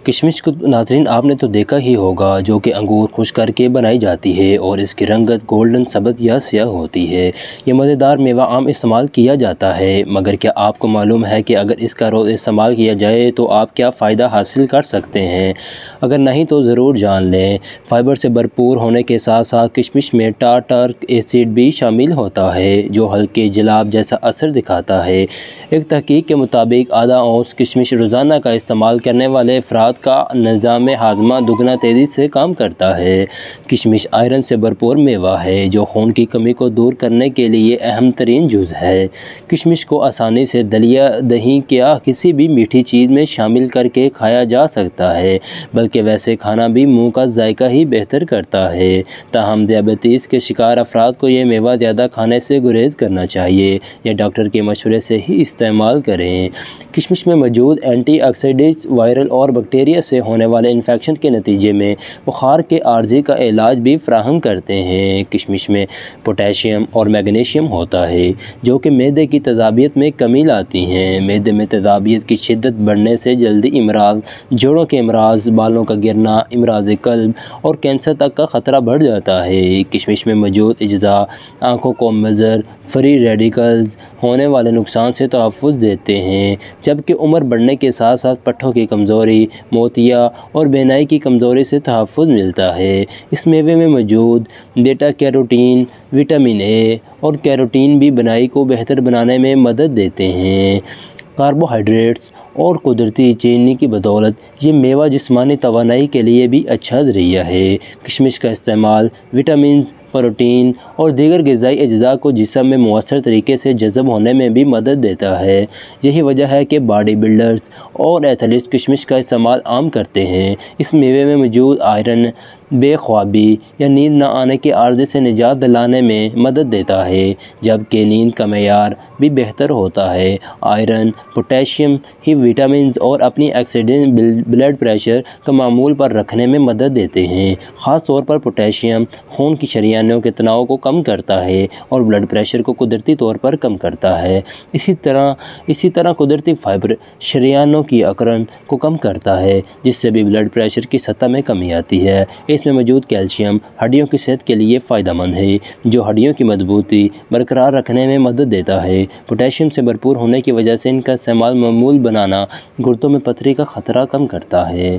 کشمش کو ناظرین آپ نے تو دیکھا ہی ہوگا، جو کہ انگور خشک کر کے بنائی جاتی ہے اور اس کی رنگت گولڈن سبز یا سیاہ ہوتی ہے۔ یہ مزیدار میوہ عام استعمال کیا جاتا ہے، مگر کیا آپ کو معلوم ہے کہ اگر اس کا روز استعمال کیا جائے تو آپ کیا فائدہ حاصل کر سکتے ہیں؟ اگر نہیں تو ضرور جان لیں۔ فائبر سے بھرپور ہونے کے ساتھ ساتھ کشمش میں ٹارٹرک ایسڈ بھی شامل ہوتا ہے، جو ہلکے جلاب جیسا اثر دکھاتا ہے۔ ایک تحقیق کے مطابق آدھا اونس کشمش روزانہ کا استعمال کرنے والے افراد کا نظام ہاضمہ دگنا تیزی سے کام کرتا ہے۔ کشمش آئرن سے بھرپور میوہ ہے، جو خون کی کمی کو دور کرنے کے لیے اہم ترین جز ہے۔ کشمش کو آسانی سے دلیا، دہی یا کسی بھی میٹھی چیز میں شامل کر کے کھایا جا سکتا ہے، بلکہ ویسے کھانا بھی منہ کا ذائقہ ہی بہتر کرتا ہے۔ تاہم ذیابیطس کے شکار افراد کو یہ میوہ زیادہ کھانے سے گریز کرنا چاہیے یا ڈاکٹر کے مشورے سے ہی استعمال کریں۔ کشمش میں موجود اینٹی آکسیڈنٹس وائرل اور بیکٹیریا سے ہونے والے انفیکشن کے نتیجے میں بخار کے عارضی کا علاج بھی فراہم کرتے ہیں۔ کشمش میں پوٹاشیم اور میگنیشیم ہوتا ہے، جو کہ معدے کی تیزابیت میں کمی لاتی ہیں۔ معدے میں تیزابیت کی شدت بڑھنے سے جلدی امراض، جوڑوں کے امراض، بالوں کا گرنا، امراض قلب اور کینسر تک کا خطرہ بڑھ جاتا ہے۔ کشمش میں موجود اجزاء آنکھوں کو مضر فری ریڈیکلز ہونے والے نقصان سے تحفظ دیتے ہیں، جبکہ عمر بڑھنے کے ساتھ ساتھ پٹھوں کی کمزوری، موتیا اور بینائی کی کمزوری سے تحفظ ملتا ہے۔ اس میوے میں موجود بیٹا کیروٹین، وٹامن اے اور کیروٹین بھی بینائی کو بہتر بنانے میں مدد دیتے ہیں۔ کاربوہائیڈریٹس اور قدرتی چینی کی بدولت یہ میوہ جسمانی توانائی کے لیے بھی اچھا ذریعہ ہے۔ کشمش کا استعمال وٹامنز، پروٹین اور دیگر غذائی اجزاء کو جسم میں مؤثر طریقے سے جذب ہونے میں بھی مدد دیتا ہے۔ یہی وجہ ہے کہ باڈی بلڈرز اور ایتھلیٹس کشمش کا استعمال عام کرتے ہیں۔ اس میوے میں موجود آئرن بے خوابی یا نیند نہ آنے کے عارضے سے نجات دلانے میں مدد دیتا ہے، جبکہ نیند کا معیار بھی بہتر ہوتا ہے۔ آئرن، پوٹاشیم ہی وٹامنز اور اینٹی آکسیڈنٹس بلڈ پریشر کو معمول پر رکھنے میں مدد دیتے ہیں۔ خاص طور پر پوٹاشیم خون کی شریانوں کے تناؤ کو کم کرتا ہے اور بلڈ پریشر کو قدرتی طور پر کم کرتا ہے۔ اسی طرح قدرتی فائبر شریانوں کی اکڑن کو کم کرتا ہے، جس سے بھی بلڈ پریشر کی سطح میں کمی آتی ہے۔ اس میں موجود کیلشیم ہڈیوں کی صحت کے لیے فائدہ مند ہے، جو ہڈیوں کی مضبوطی برقرار رکھنے میں مدد دیتا ہے۔ پوٹاشیم سے بھرپور ہونے کی وجہ سے ان کا استعمال معمول بنانا گردوں میں پتھری کا خطرہ کم کرتا ہے۔